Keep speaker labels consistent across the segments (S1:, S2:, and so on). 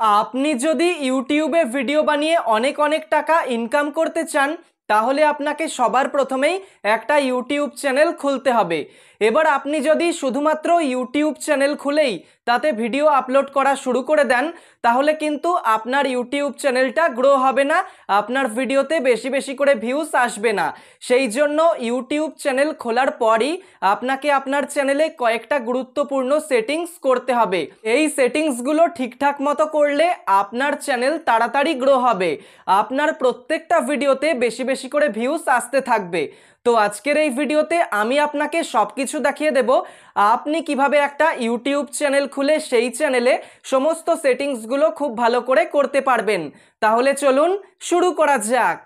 S1: আপনি যদি ইউটিউবে ভিডিও বানিয়ে অনেক অনেক টাকা ইনকাম করতে চান, তাহলে আপনাকে সবার প্রথমেই একটা ইউটিউব চ্যানেল খুলতে হবে। এবার আপনি যদি শুধুমাত্র ইউটিউব চ্যানেল খুলেই তাতে ভিডিও আপলোড করা শুরু করে দেন, তাহলে কিন্তু আপনার ইউটিউব চ্যানেলটা গ্রো হবে না, আপনার ভিডিওতে বেশি বেশি করে ভিউজ আসবে না। সেই জন্য ইউটিউব চ্যানেল খোলার পরই আপনাকে আপনার চ্যানেলে কয়েকটা গুরুত্বপূর্ণ সেটিংস করতে হবে। এই সেটিংসগুলো ঠিকঠাক মতো করলে আপনার চ্যানেল তাড়াতাড়ি গ্রো হবে, আপনার প্রত্যেকটা ভিডিওতে বেশি বেশি করে ভিউজ আসতে থাকবে। তো আজকের এই ভিডিওতে আমি আপনাকে সবকিছু দেখিয়ে দেব আপনি কিভাবে একটা ইউটিউব চ্যানেল খুলে সেই চ্যানেলে সমস্ত সেটিংসগুলো খুব ভালো করে করতে পারবেন। তাহলে চলুন শুরু করা যাক।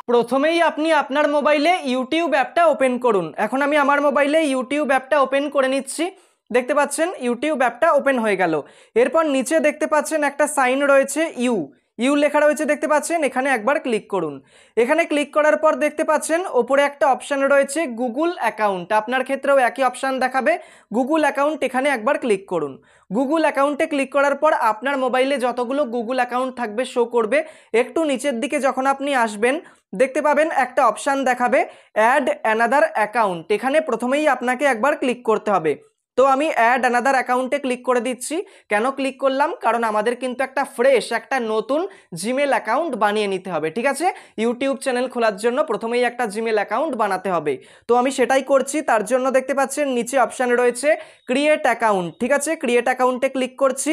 S1: প্রথমেই আপনি আপনার মোবাইলে ইউটিউব অ্যাপটা ওপেন করুন। এখন আমি আমার মোবাইলে ইউটিউব অ্যাপটা ওপেন করে নিচ্ছি। দেখতে পাচ্ছেন ইউটিউব অ্যাপটা ওপেন হয়ে গেল। এরপর নিচে দেখতে পাচ্ছেন একটা সাইন রয়েছে, ইউ লেখা রয়েছে, দেখতে পাচ্ছেন, এখানে একবার ক্লিক করুন। এখানে ক্লিক করার পর দেখতে পাচ্ছেন ওপরে একটা অপশান রয়েছে গুগল অ্যাকাউন্ট। আপনার ক্ষেত্রেও একই অপশান দেখাবে, গুগল অ্যাকাউন্ট, এখানে একবার ক্লিক করুন। গুগল অ্যাকাউন্টে ক্লিক করার পর আপনার মোবাইলে যতগুলো গুগল অ্যাকাউন্ট থাকবে শো করবে। একটু নিচের দিকে যখন আপনি আসবেন দেখতে পাবেন একটা অপশান দেখাবে অ্যাড অ্যানাদার অ্যাকাউন্ট। এখানে প্রথমেই আপনাকে একবার ক্লিক করতে হবে। তো আমি অ্যাড অ্যানাদার অ্যাকাউন্টে ক্লিক করে দিচ্ছি। কেন ক্লিক করলাম? কারণ আমাদের কিন্তু একটা ফ্রেশ, একটা নতুন জিমেল অ্যাকাউন্ট বানিয়ে নিতে হবে। ঠিক আছে, ইউটিউব চ্যানেল খোলার জন্য প্রথমেই একটা জিমেল অ্যাকাউন্ট বানাতে হবে। তো আমি সেটাই করছি। তার জন্য দেখতে পাচ্ছেন নিচে অপশান রয়েছে ক্রিয়েট অ্যাকাউন্ট। ঠিক আছে, ক্রিয়েট অ্যাকাউন্টে ক্লিক করছি।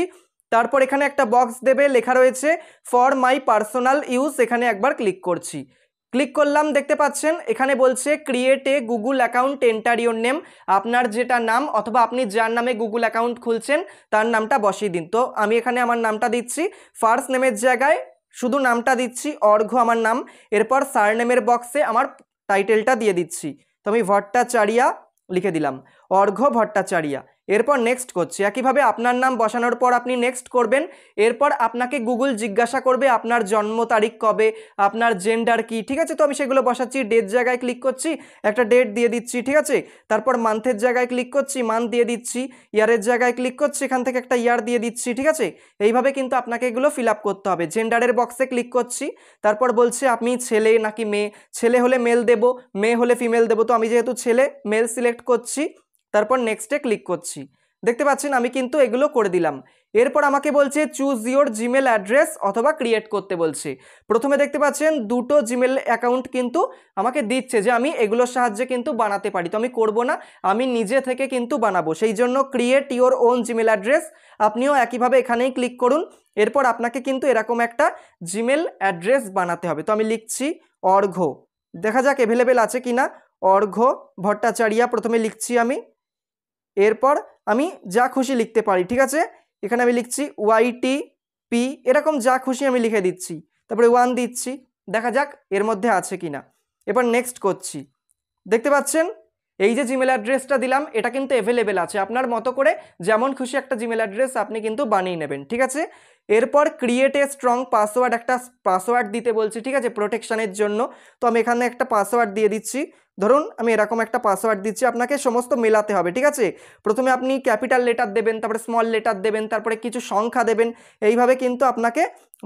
S1: তারপর এখানে একটা বক্স দেবে, লেখা রয়েছে ফর মাই পার্সোনাল ইউজ, এখানে একবার ক্লিক করছি। ক্লিক করলাম, দেখতে পাচ্ছেন এখানে বলছে create a Google account, enter your name. আপনার যেটা নাম অথবা আপনি যার নামে গুগল অ্যাকাউন্ট খুলছেন তার নামটা বসিয়ে দিন। তো আমি এখানে আমার নামটা দিচ্ছি, ফার্স্ট নেমের জায়গায় শুধু নামটা দিচ্ছি, অর্ঘ্য আমার নাম। এরপর সারনেমের বক্সে আমার টাইটেলটা দিয়ে দিচ্ছি। তো আমি ভট্টাচারিয়া লিখে দিলাম, অর্ঘ্য ভট্টাচারিয়া। এরপর নেক্সট করছি। একইভাবে আপনার নাম বসানোর পর আপনি নেক্সট করবেন। এরপর আপনাকে গুগল জিজ্ঞাসা করবে আপনার জন্ম তারিখ কবে, আপনার জেন্ডার কি। ঠিক আছে, তো আমি সেগুলো বসাচ্ছি। ডেট জায়গায় ক্লিক করছি, একটা ডেট দিয়ে দিচ্ছি। ঠিক আছে, তারপর মান্থের জায়গায় ক্লিক করছি, মান্থ দিয়ে দিচ্ছি। ইয়ারের জায়গায় ক্লিক করছি, এখান থেকে একটা ইয়ার দিয়ে দিচ্ছি। ঠিক আছে, এইভাবে কিন্তু আপনাকে এগুলো ফিল আপ করতে হবে। জেন্ডারের বক্সে ক্লিক করছি। তারপর বলছে আপনি ছেলে নাকি মেয়ে। ছেলে হলে মেল দেব, মেয়ে হলে ফিমেল দেব। তো আমি যেহেতু ছেলে, মেল সিলেক্ট করছি। তারপর নেক্সটে ক্লিক করছি। দেখতে পাচ্ছেন আমি কিন্তু এগুলো করে দিলাম। এরপর আমাকে বলছে চুজ ইওর জিমেল অ্যাড্রেস অথবা ক্রিয়েট করতে বলছে। প্রথমে দেখতে পাচ্ছেন দুটো জিমেল অ্যাকাউন্ট কিন্তু আমাকে দিচ্ছে যে আমি এগুলোর সাহায্যে কিন্তু বানাতে পারি। তো আমি করব না, আমি নিজে থেকে কিন্তু বানাবো। সেই জন্য create your own Gmail address, আপনিও একইভাবে এখানেই ক্লিক করুন। এরপর আপনাকে কিন্তু এরকম একটা জিমেল অ্যাড্রেস বানাতে হবে। তো আমি লিখছি অর্ঘ্য, দেখা যাক অ্যাভেলেবেল আছে কিনা। অর্ঘ্য ভট্টাচারিয়া প্রথমে লিখছি আমি। এরপর আমি যা খুশি লিখতে পারি। ঠিক আছে, এখানে আমি লিখছি YTP, এরকম যা খুশি আমি লিখে দিচ্ছি। তারপরে 1 দিচ্ছি, দেখা যাক এর মধ্যে আছে কিনা। এবার নেক্সট করছি। দেখতে পাচ্ছেন এই যে জিমেল অ্যাড্রেসটা দিলাম এটা কিন্তু অ্যাভেলেবেল আছে। আপনার মতো করে যেমন খুশি একটা জিমেল অ্যাড্রেস আপনি কিন্তু বানিয়ে নেবেন। ঠিক আছে, এরপর ক্রিয়েট এ স্ট্রং পাসওয়ার্ড, একটা পাসওয়ার্ড দিতে বলছি। ঠিক আছে, প্রোটেকশনের জন্য। তো আমি এখানে একটা পাসওয়ার্ড দিয়ে দিচ্ছি। ধরুন আমি এরকম একটা পাসওয়ার্ড দিচ্ছি, আপনাকে সমস্ত মেলাতে হবে। ঠিক আছে, প্রথমে আপনি ক্যাপিটাল লেটার দেবেন, তারপরে স্মল লেটার দেবেন, তারপরে কিছু সংখ্যা দেবেন। এইভাবে কিন্তু আপনাকে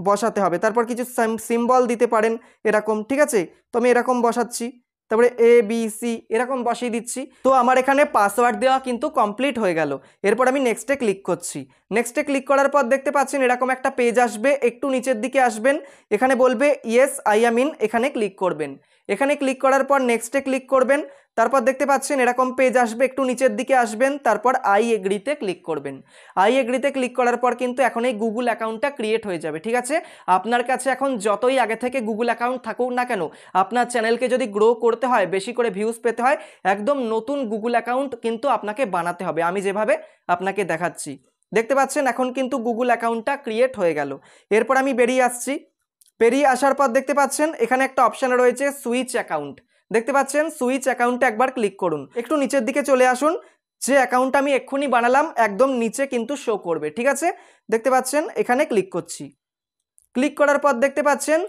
S1: বসাতে হবে। তারপর কিছু সিম্বল দিতে পারেন এরকম। ঠিক আছে, তো আমি এরকম বসাচ্ছি। তারপরে ABC এরকম বসিয়ে দিচ্ছি। তো আমার এখানে পাসওয়ার্ড দেওয়া কিন্তু কমপ্লিট হয়ে গেল। এরপর আমি নেক্সটে ক্লিক করছি। নেক্সটে ক্লিক করার পর দেখতে পাচ্ছেন এরকম একটা পেজ আসবে। একটু নিচের দিকে আসবেন, এখানে বলবে ইয়েস আই অ্যাম ইন, এখানে ক্লিক করবেন। এখানে ক্লিক করার পর নেক্সটে ক্লিক করবেন। তারপর দেখতে পাচ্ছেন এরকম পেজ আসবে, একটু নিচের দিকে আসবেন। তারপর আই এগ্রিতে ক্লিক করবেন। আই এগ্রিতে ক্লিক করার পর কিন্তু এখন এই গুগল অ্যাকাউন্টটা ক্রিয়েট হয়ে যাবে। ঠিক আছে, আপনার কাছে এখন যতই আগে থেকে গুগল অ্যাকাউন্ট থাকুক না কেন, আপনার চ্যানেলকে যদি গ্রো করতে হয়, বেশি করে ভিউজ পেতে হয়, একদম নতুন গুগল অ্যাকাউন্ট কিন্তু আপনাকে বানাতে হবে, আমি যেভাবে আপনাকে দেখাচ্ছি। দেখতে পাচ্ছেন এখন কিন্তু গুগল অ্যাকাউন্টটা ক্রিয়েট হয়ে গেল। এরপর আমি বেরিয়ে আসছি। বেরিয়ে আসার পর দেখতে পাচ্ছেন এখানে একটা অপশান রয়েছে সুইচ অ্যাকাউন্ট। দেখতে পাচ্ছেন সুইচ অ্যাকাউন্টে একবার ক্লিক করুন। একটু নিচের দিকে চলে আসুন, যে অ্যাকাউন্টটা আমি এক্ষুনি বানালাম একদম নিচে কিন্তু শো করবে। ঠিক আছে, দেখতে পাচ্ছেন এখানে ক্লিক করছি। ক্লিক করার পর দেখতে পাচ্ছেন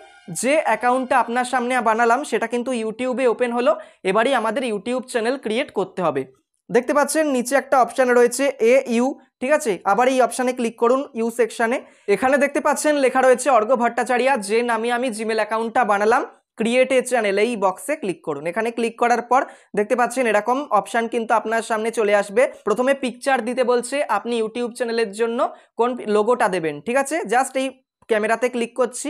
S1: যে অ্যাকাউন্টটা আপনার সামনে বানালাম সেটা কিন্তু ইউটিউবে ওপেন হলো। এবারই আমাদের ইউটিউব চ্যানেল ক্রিয়েট করতে হবে। দেখতে পাচ্ছেন নিচে একটা অপশান রয়েছে AU ঠিক আছে, আবার এই অপশানে ক্লিক করুন ইউ সেকশানে। এখানে দেখতে পাচ্ছেন লেখা রয়েছে অর্ঘ্য ভট্টাচার্য, যে নামে আমি জিমেল অ্যাকাউন্টটা বানালাম, ক্রিয়েট এ চ্যানেল, এই বক্সে ক্লিক করুন। এখানে ক্লিক করার পর দেখতে পাচ্ছেন এরকম অপশান কিন্তু আপনার সামনে চলে আসবে। প্রথমে পিকচার দিতে বলছে, আপনি ইউটিউব চ্যানেলের জন্য কোন লোগোটা দেবেন। ঠিক আছে, জাস্ট এই ক্যামেরাতে ক্লিক করছি।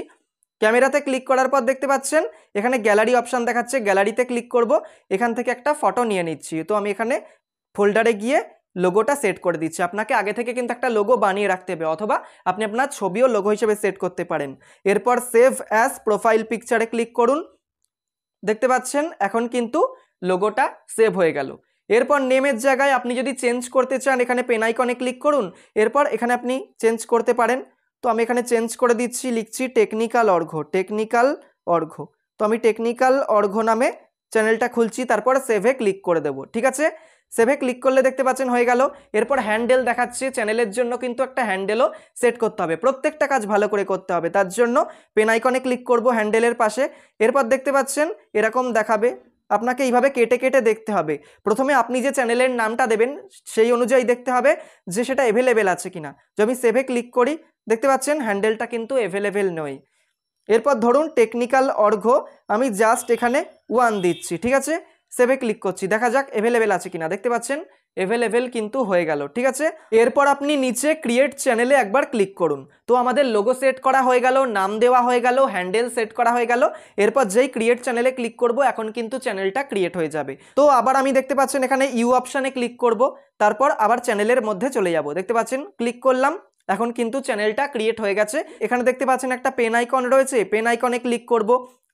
S1: ক্যামেরাতে ক্লিক করার পর দেখতে পাচ্ছেন এখানে গ্যালারি অপশান দেখাচ্ছে, গ্যালারিতে ক্লিক করব। এখান থেকে একটা ফটো নিয়ে নিচ্ছি। তো আমি এখানে ফোল্ডারে গিয়ে লোগোটা সেট করে দিচ্ছি। আপনাকে আগে থেকে কিন্তু একটা লোগো বানিয়ে রাখতে হবে, অথবা আপনি আপনার ছবিও লোগো হিসেবে সেট করতে পারেন। এরপর সেভ অ্যাজ প্রোফাইল পিকচারে ক্লিক করুন। দেখতে পাচ্ছেন এখন কিন্তু লোগোটা সেভ হয়ে গেল। এরপর নেমের জায়গায় আপনি যদি চেঞ্জ করতে চান এখানে পেন আইকনে ক্লিক করুন। এরপর এখানে আপনি চেঞ্জ করতে পারেন। তো আমি এখানে চেঞ্জ করে দিচ্ছি, লিখছি টেকনিক্যাল অর্ঘ্য, টেকনিক্যাল অর্ঘ্য। তো আমি টেকনিক্যাল অর্ঘ্য নামে চ্যানেলটা খুলছি, তারপর সেভে ক্লিক করে দেবো। ঠিক আছে, সেভে ক্লিক করলে দেখতে পাচ্ছেন হয়ে গেল। এরপর হ্যান্ডেল দেখাচ্ছে, চ্যানেলের জন্য কিন্তু একটা হ্যান্ডেলও সেট করতে হবে, প্রত্যেকটা কাজ ভালো করে করতে হবে। তার জন্য পেন আইকনে ক্লিক করব হ্যান্ডেলের পাশে। এরপর দেখতে পাচ্ছেন এরকম দেখাবে, আপনাকে এইভাবে কেটে কেটে দেখতে হবে। প্রথমে আপনি যে চ্যানেলের নামটা দেবেন সেই অনুযায়ী দেখতে হবে যে সেটা অ্যাভেলেবেল আছে কিনা। যদি আমি সেভে ক্লিক করি দেখতে পাচ্ছেন হ্যান্ডেলটা কিন্তু অ্যাভেলেবেল নয়। এরপর ধরুন টেকনিক্যাল অর্ঘ্য, আমি জাস্ট এখানে 1 দিচ্ছি। ঠিক আছে, সেভে ক্লিক করছি, দেখা যাক অ্যাভেলেবেল আছে কিনা। দেখতে পাচ্ছেন অ্যাভেলেবেল কিন্তু হয়ে গেল। ঠিক আছে, এরপর আপনি নিচে ক্রিয়েট চ্যানেলে একবার ক্লিক করুন। তো আমাদের লোগো সেট করা হয়ে গেল, নাম দেওয়া হয়ে গেল, হ্যান্ডেল সেট করা হয়ে গেল। এরপর যেই ক্রিয়েট চ্যানেলে ক্লিক করব এখন কিন্তু চ্যানেলটা ক্রিয়েট হয়ে যাবে। তো আবার আমি দেখতে পাচ্ছেন এখানে ইউ অপশানে ক্লিক করব, তারপর আবার চ্যানেলের মধ্যে চলে যাব। দেখতে পাচ্ছেন ক্লিক করলাম, এখন কিন্তু চ্যানেলটা ক্রিয়েট হয়ে গেছে। এখানে দেখতে পাচ্ছেন একটা পেন আইকন রয়েছে, পেন আইকনে ক্লিক করব।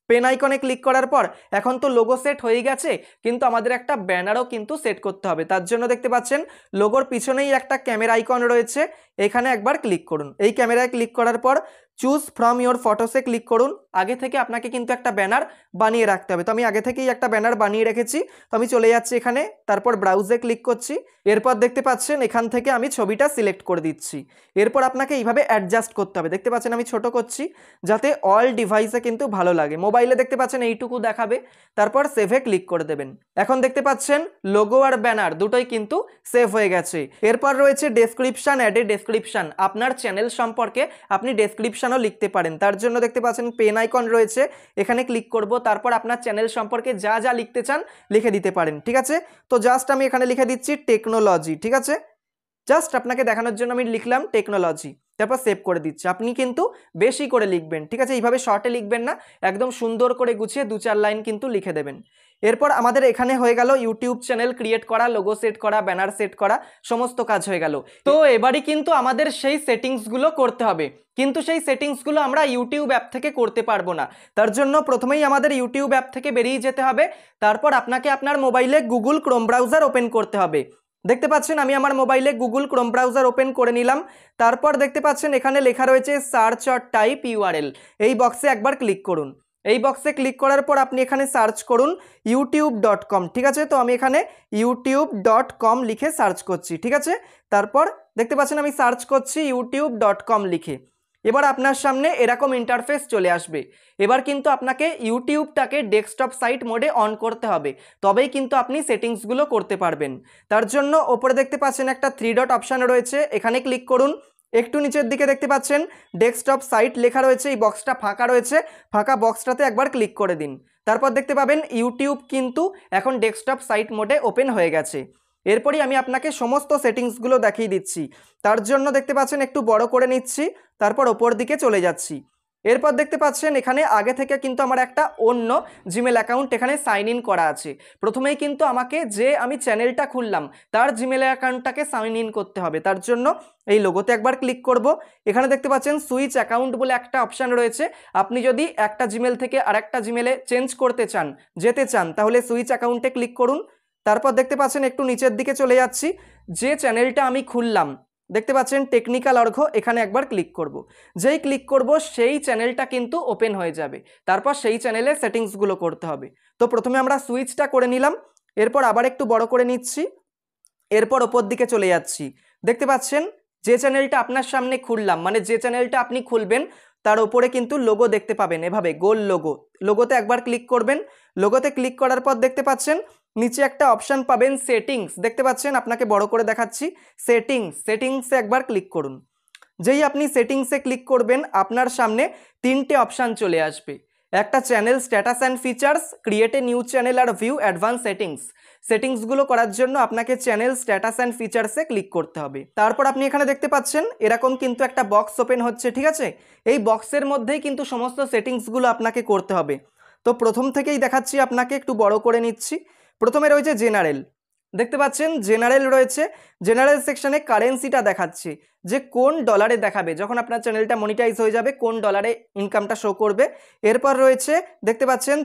S1: পেন আইকনে ক্লিক করার পর এখন তো লোগো সেট হয়ে গেছে, কিন্তু আমাদের একটা ব্যানারও কিন্তু সেট করতে হবে। তার জন্য দেখতে পাচ্ছেন লোগোর পিছনেই একটা ক্যামেরা আইকন রয়েছে, এখানে একবার ক্লিক করুন। এই ক্যামেরায় ক্লিক করার পর চুজ ফ্রম ইওর ফটোসে ক্লিক করুন। আগে থেকে আপনাকে কিন্তু একটা ব্যানার বানিয়ে রাখতে হবে। তো আমি আগে থেকেই একটা ব্যানার বানিয়ে রেখেছি। তো আমি চলে যাচ্ছি এখানে, তারপর ব্রাউজে ক্লিক করছি। এরপর দেখতে পাচ্ছেন এখান থেকে আমি ছবিটা সিলেক্ট করে দিচ্ছি। এরপর আপনাকে এইভাবে অ্যাডজাস্ট করতে হবে। দেখতে পাচ্ছেন আমি ছোট করছি যাতে অল ডিভাইসে কিন্তু ভালো লাগে। মোবাইলে দেখতে পাচ্ছেন এইটুকু দেখাবে, তারপর সেভে ক্লিক করে দেবেন। এখন দেখতে পাচ্ছেন লোগো আর ব্যানার দুটোই কিন্তু সেভ হয়ে গেছে। এরপর রয়েছে ডেসক্রিপশন, অ্যাডে ডেসক্রিপশন। আপনার চ্যানেল সম্পর্কে আপনি ডেসক্রিপশনও লিখতে পারেন। তার জন্য দেখতে পাচ্ছেন পেন আইকন রয়েছে, এখানে ক্লিক করব, তারপর আপনার চ্যানেল সম্পর্কে যা যা লিখতে চান লিখে দিতে পারেন। ঠিক আছে, তো জাস্ট আমি এখানে লিখে দিচ্ছি টেকনোলজি। ঠিক আছে, জাস্ট আপনাকে দেখানোর জন্য আমি লিখলাম টেকনোলজি, তারপর সেভ করে দিচ্ছি। আপনি কিন্তু বেশি করে লিখবেন, ঠিক আছে, এইভাবে শর্টে লিখবেন না, একদম সুন্দর করে গুছিয়ে 2-4 লাইন কিন্তু লিখে দেবেন। এরপর আমাদের এখানে হয়ে গেল ইউটিউব চ্যানেল ক্রিয়েট করা, লোগো সেট করা, ব্যানার সেট করা, সমস্ত কাজ হয়ে গেল। তো এবারই কিন্তু আমাদের সেই সেটিংসগুলো করতে হবে, কিন্তু সেই সেটিংসগুলো আমরা ইউটিউব অ্যাপ থেকে করতে পারবো না। তার জন্য প্রথমেই আমাদের ইউটিউব অ্যাপ থেকে বেরিয়ে যেতে হবে, তারপর আপনাকে আপনার মোবাইলে গুগল ক্রোম ব্রাউজার ওপেন করতে হবে। দেখতে পাচ্ছেন আমি আমার মোবাইলে গুগল ক্রোম ব্রাউজার ওপেন করে নিলাম। তারপর দেখতে পাচ্ছেন এখানে লেখা রয়েছে সার্চ অর টাইপ ইউআরএল, এই বক্সে একবার ক্লিক করুন। এই বক্সে ক্লিক করার পর আপনি এখানে সার্চ করুন youtube.com। ঠিক আছে, তো আমি এখানে youtube.com লিখে সার্চ করছি। ঠিক আছে, তারপর দেখতে পাচ্ছেন আমি সার্চ করছি youtube.com লিখে। এবার আপনার সামনে এরকম ইন্টারফেস চলে আসবে। এবার কিন্তু আপনাকে ইউটিউবটাকে ডেস্কটপ সাইট মোডে অন করতে হবে, তবেই কিন্তু আপনি সেটিংসগুলো করতে পারবেন। তার জন্য ওপরে দেখতে পাচ্ছেন একটা 3 ডট অপশান রয়েছে, এখানে ক্লিক করুন। একটু নিচের দিকে দেখতে পাচ্ছেন ডেস্কটপ সাইট লেখা রয়েছে, এই বক্সটা ফাঁকা রয়েছে, ফাঁকা বক্সটাতে একবার ক্লিক করে দিন। তারপর দেখতে পাবেন ইউটিউব কিন্তু এখন ডেস্কটপ সাইট মোডে ওপেন হয়ে গেছে। এরপরই আমি আপনাকে সমস্ত সেটিংসগুলো দেখিয়ে দিচ্ছি। তার জন্য দেখতে পাচ্ছেন একটু বড় করে নিচ্ছি, তারপর ওপর দিকে চলে যাচ্ছি। এরপর দেখতে পাচ্ছেন এখানে আগে থেকে কিন্তু আমার একটা অন্য জিমেল অ্যাকাউন্ট এখানে সাইন ইন করা আছে। প্রথমেই কিন্তু আমাকে যে আমি চ্যানেলটা খুললাম তার জিমেল অ্যাকাউন্টটাকে সাইন ইন করতে হবে। তার জন্য এই লোগোতে একবার ক্লিক করব। এখানে দেখতে পাচ্ছেন সুইচ অ্যাকাউন্ট বলে একটা অপশান রয়েছে। আপনি যদি একটা জিমেল থেকে আরেকটা জিমেলে চেঞ্জ করতে চান, যেতে চান, তাহলে সুইচ অ্যাকাউন্টে ক্লিক করুন। তারপর দেখতে পাচ্ছেন একটু নিচের দিকে চলে যাচ্ছি, যে চ্যানেলটা আমি খুললাম দেখতে পাচ্ছেন টেকনিক্যাল অর্ঘ্য, এখানে একবার ক্লিক করব। যেই ক্লিক করব সেই চ্যানেলটা কিন্তু ওপেন হয়ে যাবে, তারপর সেই চ্যানেলে সেটিংসগুলো করতে হবে। তো প্রথমে আমরা সুইচটা করে নিলাম, এরপর আবার একটু বড় করে নিচ্ছি, এরপর ওপর দিকে চলে যাচ্ছি। দেখতে পাচ্ছেন যে চ্যানেলটা আপনার সামনে খুললাম, মানে যে চ্যানেলটা আপনি খুলবেন তার উপরে কিন্তু লোগো দেখতে পাবেন, এভাবে গোল লোগো। লোগোতে একবার ক্লিক করবেন। লোগোতে ক্লিক করার পর দেখতে পাচ্ছেন নিচে একটা অপশান পাবেন সেটিংস, দেখতে পাচ্ছেন, আপনাকে বড় করে দেখাচ্ছি। সেটিংসে একবার ক্লিক করুন। যেই আপনি সেটিংসে ক্লিক করবেন আপনার সামনে তিনটে অপশান চলে আসবে। একটা channel status and features, create a new channel আর ভিউ অ্যাডভান্স সেটিংসগুলো করার জন্য আপনাকে চ্যানেল স্ট্যাটাস অ্যান্ড ফিচার্সে ক্লিক করতে হবে। তারপর আপনি এখানে দেখতে পাচ্ছেন এরকম কিন্তু একটা বক্স ওপেন হচ্ছে, ঠিক আছে। এই বক্সের মধ্যেই কিন্তু সমস্ত সেটিংসগুলো আপনাকে করতে হবে। তো প্রথম থেকেই দেখাচ্ছি আপনাকে, একটু বড় করে নিচ্ছি। প্রথমে রয়েছে জেনারেল, দেখতে পাচ্ছেন জেনারেল রয়েছে। জেনারেল সেকশনে কারেন্সিটা দেখাচ্ছে যে কোন ডলারে দেখাবে, যখন আপনার চ্যানেলটা মনিটাইজ হয়ে যাবে কোন ডলারে ইনকামটা শো করবে। এরপর রয়েছে দেখতে পাচ্ছেন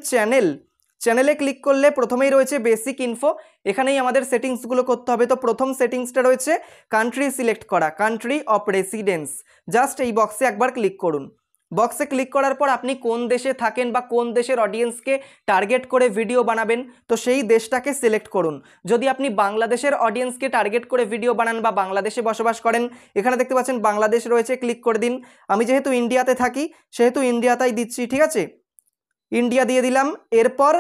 S1: চ্যানেলে ক্লিক করলে প্রথমেই রয়েছে বেসিক ইনফো, এখানেই আমাদের সেটিংসগুলো করতে হবে। তো প্রথম সেটিংসটা রয়েছে কান্ট্রি সিলেক্ট করা, কান্ট্রি অফ রেসিডেন্স। জাস্ট এই বক্সে একবার ক্লিক করুন। বক্সে ক্লিক করার পর আপনি কোন দেশে থাকেন বা কোন দেশের অডিয়েন্সকে টার্গেট করে ভিডিও বানাবেন, তো সেই দেশটাকে সিলেক্ট করুন। যদি আপনি বাংলাদেশের অডিয়েন্সকে টার্গেট করে ভিডিও বানান বা বাংলাদেশে বসবাস করেন, এখানে দেখতে পাচ্ছেন বাংলাদেশ রয়েছে, ক্লিক করে দিন। আমি যেহেতু ইন্ডিয়াতে থাকি সেহেতু ইন্ডিয়াতেই দিচ্ছি, ঠিক আছে, ইন্ডিয়া দিয়ে দিলাম। এরপর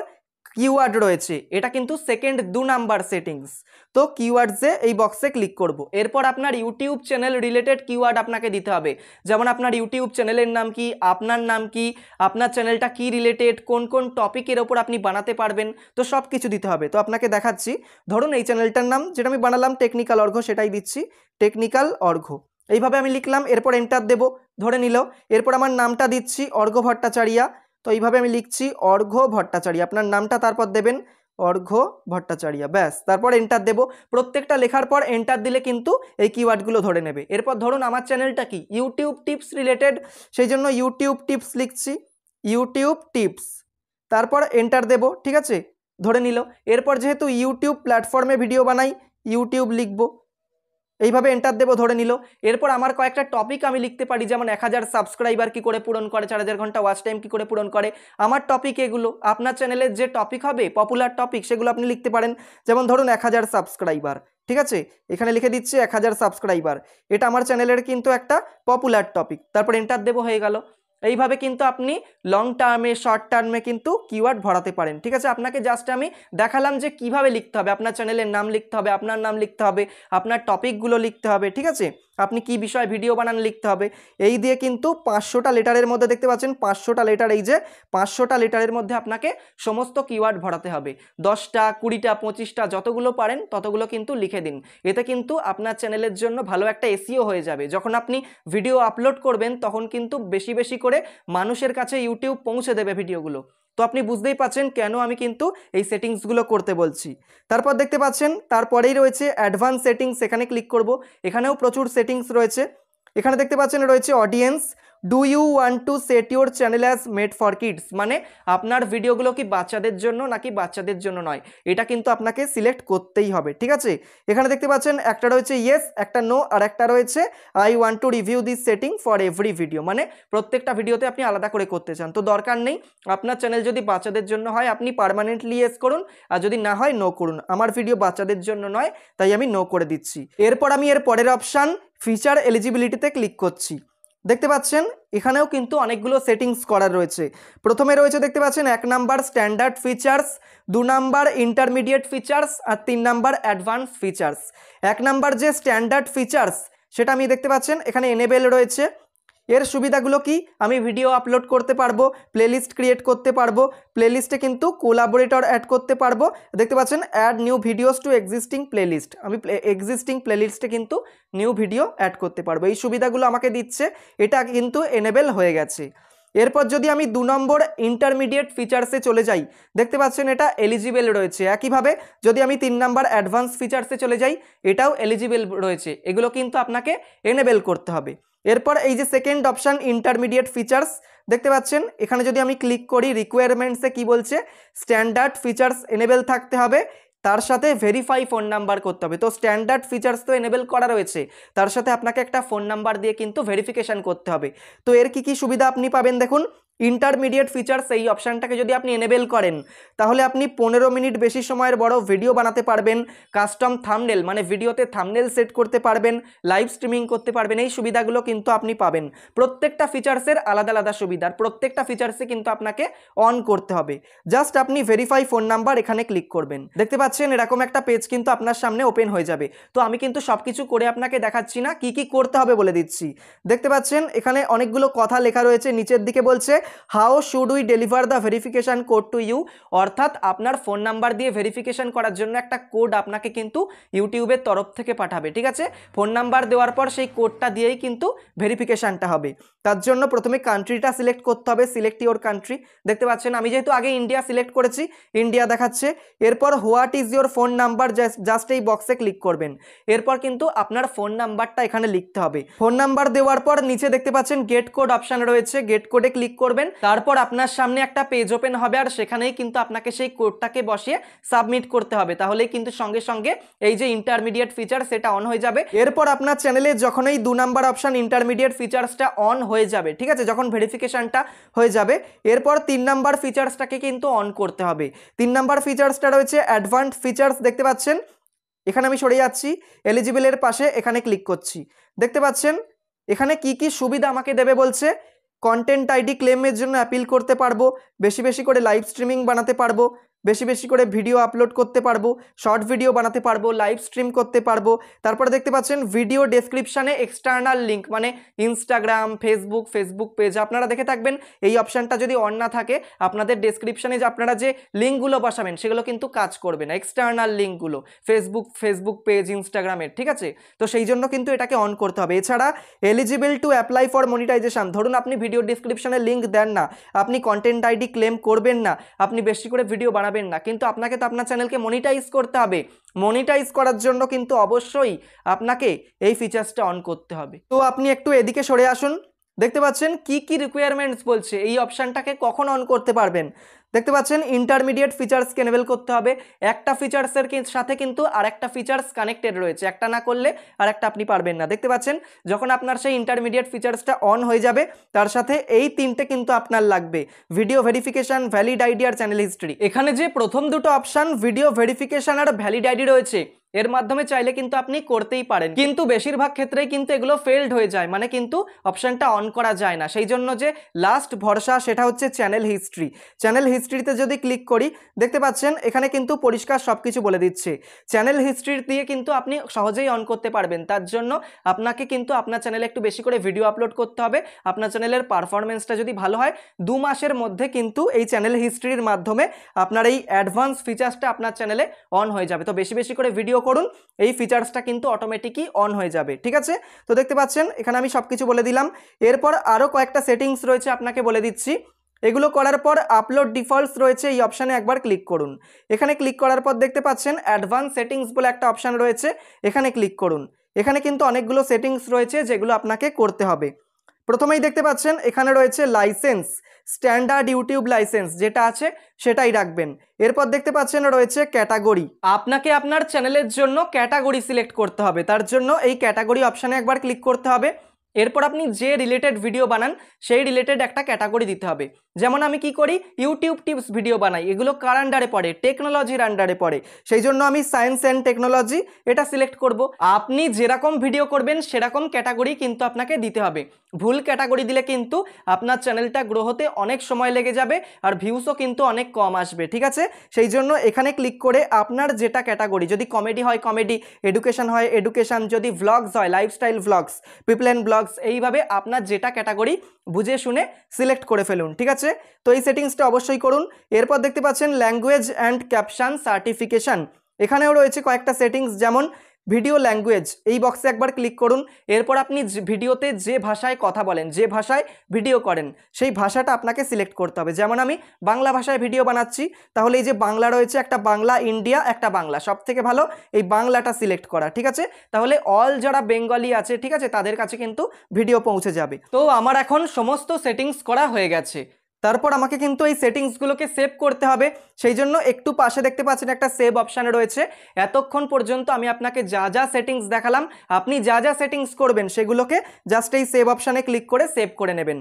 S1: কিওয়ার্ড রয়েছে, এটা কিন্তু সেকেন্ড 2 নাম্বার সেটিংস। তো কিওয়ার্ডসে এই বক্সে ক্লিক করব। এরপর আপনার ইউটিউব চ্যানেল রিলেটেড কিওয়ার্ড আপনাকে দিতে হবে, যেমন আপনার ইউটিউব চ্যানেলের নাম কি, আপনার নাম কি, আপনার চ্যানেলটা কি রিলেটেড, কোন কোন টপিকের ওপর আপনি বানাতে পারবেন, তো সব কিছু দিতে হবে। তো আপনাকে দেখাচ্ছি, ধরুন এই চ্যানেলটার নাম যেটা আমি বানালাম টেকনিক্যাল অর্ঘ্য, সেটাই দিচ্ছি, টেকনিক্যাল অর্ঘ্য। এইভাবে আমি লিখলাম, এরপর এন্টার দেব, ধরে নিল। এরপর আমার নামটা দিচ্ছি অর্ঘ্য ভট্টাচার্য, তো এইভাবে আমি লিখছি অর্ঘ্য ভট্টাচার্য, আপনার নামটা তারপর দেবেন অর্ঘ্য ভট্টাচার্য, ব্যাস। তারপর এন্টার দেব। প্রত্যেকটা লেখার পর এন্টার দিলে কিন্তু এই কিওয়ার্ডগুলো ধরে নেবে। এরপর ধরুন আমার চ্যানেলটা কি ইউটিউব টিপস রিলেটেড, সেই জন্য ইউটিউব টিপস লিখছি, ইউটিউব টিপস, তারপর এন্টার দেব, ঠিক আছে, ধরে নিল। এরপর যেহেতু ইউটিউব প্ল্যাটফর্মে ভিডিও বানাই, ইউটিউব লিখব, এইভাবে এন্টার দেবো, ধরে নিল। এরপর আমার কয়েকটা টপিক আমি লিখতে পারি, যেমন 1000 সাবস্ক্রাইবার কি করে পূরণ করে, 4000 ঘন্টা ওয়াচ টাইম কি করে পূরণ করে। আমার টপিক এগুলো, আপনার চ্যানেলের যে টপিক হবে পপুলার টপিক সেগুলো আপনি লিখতে পারেন। যেমন ধরুন 1000 সাবস্ক্রাইবার, ঠিক আছে, এখানে লিখে দিচ্ছি 1000 সাবস্ক্রাইবার, এটা আমার চ্যানেলের কিন্তু একটা পপুলার টপিক। তারপর এন্টার দেবো, হয়ে গেল। এইভাবে কিন্তু আপনি লং টার্মে শর্ট টার্মে কিন্তু কিওয়ার্ড ভরাতে পারেন, ঠিক আছে। আপনাকে জাস্ট আমি দেখালাম যে কিভাবে লিখতে হবে, আপনার চ্যানেলের নাম লিখতে হবে, আপনার নাম লিখতে হবে, আপনার টপিকগুলো লিখতে হবে, ঠিক আছে, আপনি কি বিষয়ে ভিডিও বানান লিখতে হবে। এই দিয়ে কিন্তু 500টা লেটারের মধ্যে দেখতে পাচ্ছেন 500টা লেটার, এই যে 500টা লেটারের মধ্যে আপনাকে সমস্ত কিওয়ার্ড ভরাতে হবে। 10টা 20টা 25টা যতগুলো পারেন ততগুলো কিন্তু লিখে দিন। এতে কিন্তু আপনার চ্যানেলের জন্য ভালো একটা এসইও হয়ে যাবে। যখন আপনি ভিডিও আপলোড করবেন তখন কিন্তু বেশি বেশি করে মানুষের কাছে ইউটিউব পৌঁছে দেবে ভিডিওগুলো। তো আপনি বুঝতেই পাচ্ছেন কেন আমি কিন্তু এই সেটিংসগুলো করতে বলছি। তারপর দেখতে পাচ্ছেন তারপরেই রয়েছে অ্যাডভান্স সেটিংস, এখানে ক্লিক করব। এখানেও প্রচুর সেটিংস রয়েছে। এখানে দেখতে পাচ্ছেন রয়েছে audience, do you want to set your channel as made for kids, মানে আপনার ভিডিওগুলো কি বাচ্চাদের জন্য নাকি বাচ্চাদের জন্য নয়, এটা কিন্তু আপনাকে সিলেক্ট করতেই হবে, ঠিক আছে। এখানে দেখতে পাচ্ছেন একটা রয়েছে ইয়েস, একটা নো, আর একটা রয়েছে I want to review this setting for every video, মানে প্রত্যেকটা ভিডিওতে আপনি আলাদা করে করতে চান। তো দরকার নেই, আপনার চ্যানেল যদি বাচ্চাদের জন্য হয় আপনি পার্মানেন্টলি ইয়েস করুন, আর যদি না হয় নো করুন। আমার ভিডিও বাচ্চাদের জন্য নয় তাই আমি নো করে দিচ্ছি। এরপর আমি এর পরের অপশান ফিচার এলিজিবিলিটিতে ক্লিক করছি। দেখতে পাচ্ছেন এখানেও কিন্তু অনেকগুলো সেটিংস করার রয়েছে। প্রথমে রয়েছে দেখতে পাচ্ছেন 1 number standard features, 2 number intermediate features, আর 3 নাম্বার অ্যাডভান্স ফিচার্স। 1 নাম্বার যে স্ট্যান্ডার্ড ফিচার্স সেটা আমি দেখতে পাচ্ছেন এখানে এনেবেল রয়েছে। এর সুবিধাগুলো কি, আমি ভিডিও আপলোড করতে পারবো, প্লেলিস্ট ক্রিয়েট করতে পারবো, প্লেলিস্টে কিন্তু কোলাবোরেটর অ্যাড করতে পারবো। দেখতে পাচ্ছেন add new videos to existing playlist, আমি এক্সিস্টিং প্লেলিস্টে কিন্তু নিউ ভিডিও অ্যাড করতে পারবো। এই সুবিধাগুলো আমাকে দিচ্ছে, এটা কিন্তু এনেবেল হয়ে গেছে। এরপর যদি আমি 2 নম্বর ইন্টারমিডিয়েট ফিচার্সে চলে যাই, দেখতে পাচ্ছেন এটা এলিজিবেল রয়েছে। একইভাবে যদি আমি 3 নাম্বার অ্যাডভান্স ফিচার্সে চলে যাই, এটাও এলিজিবেল রয়েছে। এগুলো কিন্তু আপনাকে এনেবেল করতে হবে। এরপর এই যে সেকেন্ড অপশান ইন্টারমিডিয়েট ফিচার্স, দেখতে পাচ্ছেন এখানে যদি আমি ক্লিক করি রিকোয়ারমেন্টসে কি বলছে, স্ট্যান্ডার্ড ফিচার্স এনেবেল থাকতে হবে, তার সাথে ভেরিফাই ফোন নাম্বার করতে হবে। তো স্ট্যান্ডার্ড ফিচার্স তো এনেবেল করা রয়েছে, তার সাথে আপনাকে একটা ফোন নাম্বার দিয়ে কিন্তু ভেরিফিকেশান করতে হবে। তো এর কি কি সুবিধা আপনি পাবেন দেখুন, ইন্টারমিডিয়েট ফিচার্স এই অপশানটাকে যদি আপনি এনেবেল করেন তাহলে আপনি 15 মিনিট বেশি সময়ের বড় ভিডিও বানাতে পারবেন, কাস্টম থাম্বনেল মানে ভিডিওতে থাম্বনেল সেট করতে পারবেন, লাইভ স্ট্রিমিং করতে পারবেন। এই সুবিধাগুলো কিন্তু আপনি পাবেন। প্রত্যেকটা ফিচার্সের আলাদা আলাদা সুবিধা, প্রত্যেকটা ফিচার্সে কিন্তু আপনাকে অন করতে হবে। জাস্ট আপনি ভেরিফাই ফোন নাম্বার এখানে ক্লিক করবেন। দেখতে পাচ্ছেন এরকম একটা পেজ কিন্তু আপনার সামনে ওপেন হয়ে যাবে। তো আমি কিন্তু সব কিছু করে আপনাকে দেখাচ্ছি না, কি কি করতে হবে বলে দিচ্ছি। দেখতে পাচ্ছেন এখানে অনেকগুলো কথা লেখা রয়েছে, নিচের দিকে বলছে how should we deliver the verification code to you, অর্থাৎ আপনার ফোন নাম্বার দিয়ে ভেরিফিকেশন করার জন্য একটা কোড আপনাকে কিন্তু ইউটিউবের তরফ থেকে পাঠাবে। ঠিক আছে, ফোন নাম্বার দেওয়ার পর সেই কোডটা দিয়েই কিন্তু ভেরিফিকেশনটা হবে। তার জন্য প্রথমে কান্ট্রিটা সিলেক্ট করতে হবে, সিলেক্ট ইওর কান্ট্রি। দেখতে পাচ্ছেন আমি যেহেতু আগে ইন্ডিয়া সিলেক্ট করেছি, ইন্ডিয়া দেখাচ্ছে। এরপর what is your phone number, just এই বক্সে ক্লিক করবেন। এরপর কিন্তু আপনার ফোন নাম্বারটা এখানে লিখতে হবে। ফোন নাম্বার দেওয়ার পর নিচে দেখতে পাচ্ছেন গেট কোড অপশন রয়েছে, গেট কোডে ক্লিক করবেন। তারপর আপনার সামনে একটা পেজ ওপেন হবে আর সেখানেই কিন্তু আপনাকে সেই কোডটাকে বসিয়ে সাবমিট করতে হবে। তাহলেই কিন্তু সঙ্গে সঙ্গে এই যে ইন্টারমিডিয়েট ফিচার সেটা অন হয়ে যাবে। এরপর আপনার চ্যানেলে যখন এই 2 নাম্বার অপশন ইন্টারমিডিয়েট ফিচার্সটা অন হয়ে যাবে, ঠিক আছে, যখন ভেরিফিকেশনটা হয়ে যাবে, এরপর 3 নাম্বার ফিচার্সটাকে কিন্তু অন করতে হবে। 3 নাম্বার ফিচার্সটা রয়েছে অ্যাডভান্সড ফিচার্স। দেখতে পাচ্ছেন এখানে আমি সরে যাচ্ছি, এলিজিবলের পাশে এখানে ক্লিক করছি। দেখতে পাচ্ছেন এখানে কি কি সুবিধা আমাকে দেবে বলছে। কন্টেন্ট আইডি ক্লেমের জন্য অ্যাপিল করতে পারবো, বেশি বেশি করে লাইভ স্ট্রিমিং বানাতে পারবো, বেশি বেশি করে ভিডিও আপলোড করতে পারবো, শর্ট ভিডিও বানাতে পারবো, লাইভ স্ট্রিম করতে পারবো। তারপরে দেখতে পাচ্ছেন ভিডিও ডেসক্রিপশানে এক্সটার্নাল লিঙ্ক মানে ইনস্টাগ্রাম, ফেসবুক পেজ আপনারা দেখে থাকবেন। এই অপশানটা যদি অন না থাকে আপনাদের ডেসক্রিপশানে যে আপনারা যে লিঙ্কগুলো বসাবেন সেগুলো কিন্তু কাজ করবে না, এক্সটার্নাল লিঙ্কগুলো ফেসবুক পেজ, ইনস্টাগ্রামের। ঠিক আছে, তো সেই জন্য কিন্তু এটাকে অন করতে হবে। এছাড়া eligible to apply for monetization, ধরুন আপনি ভিডিও ডেসক্রিপশানে লিঙ্ক দেন না, আপনি কন্টেন্ট আইডি ক্লেম করবেন না, আপনি বেশি করে ভিডিও বানাবেন না, কিন্তু আপনাকে তো আপনার চ্যানেলকে মনিটাইজ করতে হবে। মনিটাইজ করার জন্য কিন্তু অবশ্যই আপনাকে এই ফিচার্সটা অন করতে হবে। তো আপনি একটু এদিকে সরে আসুন। দেখতে পাচ্ছেন কি কি রিকোয়ারমেন্টস বলছে, এই অপশানটাকে কখন অন করতে পারবেন। দেখতে পাচ্ছেন ইন্টারমিডিয়েট ফিচার্সকে এনেবল করতে হবে। একটা ফিচার্সের সাথে কিন্তু আরেকটা ফিচার্স কানেক্টেড রয়েছে, একটা না করলে আরেকটা আপনি পারবেন না। দেখতে পাচ্ছেন যখন আপনার সেই ইন্টারমিডিয়েট ফিচার্সটা অন হয়ে যাবে তার সাথে এই 3টে কিন্তু আপনার লাগবে, ভিডিও ভেরিফিকেশন, ভ্যালিড আইডি আর চ্যানেল হিস্ট্রি। এখানে যে প্রথম দুটো অপশান ভিডিও ভেরিফিকেশন আর ভ্যালিড আইডি রয়েছে এর মাধ্যমে চাইলে কিন্তু আপনি করতেই পারেন, কিন্তু বেশিরভাগ ক্ষেত্রেই কিন্তু এগুলো ফেলড হয়ে যায়, মানে কিন্তু অপশানটা অন করা যায় না। সেই জন্য যে লাস্ট ভরসা সেটা হচ্ছে চ্যানেল হিস্ট্রি। চ্যানেল হিস্ট্রিতে যদি ক্লিক করি দেখতে পাচ্ছেন এখানে কিন্তু পরিষ্কার সব কিছু বলে দিচ্ছে। চ্যানেল হিস্ট্রি দিয়ে কিন্তু আপনি সহজেই অন করতে পারবেন। তার জন্য আপনাকে কিন্তু আপনার চ্যানেলে একটু বেশি করে ভিডিও আপলোড করতে হবে। আপনার চ্যানেলের পারফরমেন্সটা যদি ভালো হয় 2 মাসের মধ্যে কিন্তু এই চ্যানেল হিস্ট্রির মাধ্যমে আপনার এই অ্যাডভান্স ফিচার্সটা আপনার চ্যানেলে অন হয়ে যাবে। তো বেশি বেশি করে ভিডিও করুন, এই ফিচার্সটা কিন্তু অটোমেটিকই অন হয়ে যাবে। ঠিক আছে, তো দেখতে পাচ্ছেন এখানে আমি সব কিছু বলে দিলাম। এরপর আরও কয়েকটা সেটিংস রয়েছে আপনাকে বলে দিচ্ছি। এগুলো করার পর আপলোড ডিফল্টস রয়েছে, এই অপশানে একবার ক্লিক করুন। এখানে ক্লিক করার পর দেখতে পাচ্ছেন অ্যাডভান্স সেটিংস বলে একটা অপশান রয়েছে, এখানে ক্লিক করুন। এখানে কিন্তু অনেকগুলো সেটিংস রয়েছে যেগুলো আপনাকে করতে হবে। প্রথমেই দেখতে পাচ্ছেন এখানে রয়েছে লাইসেন্স, স্ট্যান্ডার্ড ইউটিউব লাইসেন্স যেটা আছে সেটাই রাখবেন। এরপর দেখতে পাচ্ছেন রয়েছে ক্যাটাগরি, আপনাকে আপনার চ্যানেলের জন্য ক্যাটাগরি সিলেক্ট করতে হবে। তার জন্য এই ক্যাটাগরি অপশানে একবার ক্লিক করতে হবে। এরপর আপনি যে রিলেটেড ভিডিও বানান সেই রিলেটেড একটা ক্যাটাগরি দিতে হবে। যেমন আমি কি করি, ইউটিউব টিপস ভিডিও বানাই, এগুলো কার আন্ডারে পড়ে, টেকনোলজির আন্ডারে পড়ে, সেই জন্য আমি সায়েন্স অ্যান্ড টেকনোলজি এটা সিলেক্ট করব। আপনি যেরকম ভিডিও করবেন সেরকম ক্যাটাগরি কিন্তু আপনাকে দিতে হবে। ভুল ক্যাটাগরি দিলে কিন্তু আপনার চ্যানেলটা গ্রো হতে অনেক সময় লেগে যাবে আর ভিউসও কিন্তু অনেক কম আসবে। ঠিক আছে, সেই জন্য এখানে ক্লিক করে আপনার যেটা ক্যাটাগরি, যদি কমেডি হয় কমেডি, এডুকেশন হয় এডুকেশন, যদি ভ্লগস হয় lifestyle vlogs, people and blogs, এইভাবে আপনার যেটা ক্যাটাগরি বুঝে শুনে সিলেক্ট করে ফেলুন। ঠিক আছে, তো এই সেটিংসটা অবশ্যই করুন। এরপর দেখতে পাচ্ছেন ল্যাঙ্গুয়েজ অ্যান্ড ক্যাপশন সার্টিফিকেশন, এখানেও রয়েছে কয়েকটা সেটিংস, যেমন ভিডিও ল্যাঙ্গুয়েজ, এই বক্সে একবার ক্লিক করুন। এরপর আপনি ভিডিওতে যে ভাষায় কথা বলেন, যে ভাষায় ভিডিও করেন সেই ভাষাটা আপনাকে সিলেক্ট করতে হবে। যেমন আমি বাংলা ভাষায় ভিডিও বানাচ্ছি, তাহলে এই যে বাংলা রয়েছে, একটা বাংলা ইন্ডিয়া, একটা বাংলা, সব থেকে ভালো এই বাংলাটা সিলেক্ট করা। ঠিক আছে, তাহলে অল যারা বেঙ্গলি আছে ঠিক আছে তাদের কাছে কিন্তু ভিডিও পৌঁছে যাবে। তো আমার এখন সমস্ত সেটিংস করা হয়ে গেছে। তারপর আমাকে কিন্তু এই সেটিংসগুলোকে সেভ করতে হবে, সেই জন্য একটু পাশে দেখতে পাচ্ছেন একটা সেভ অপশান রয়েছে। এতক্ষণ পর্যন্ত আমি আপনাকে যা যা সেটিংস দেখালাম, আপনি যা যা সেটিংস করবেন সেগুলোকে জাস্ট এই সেভ অপশানে ক্লিক করে সেভ করে নেবেন।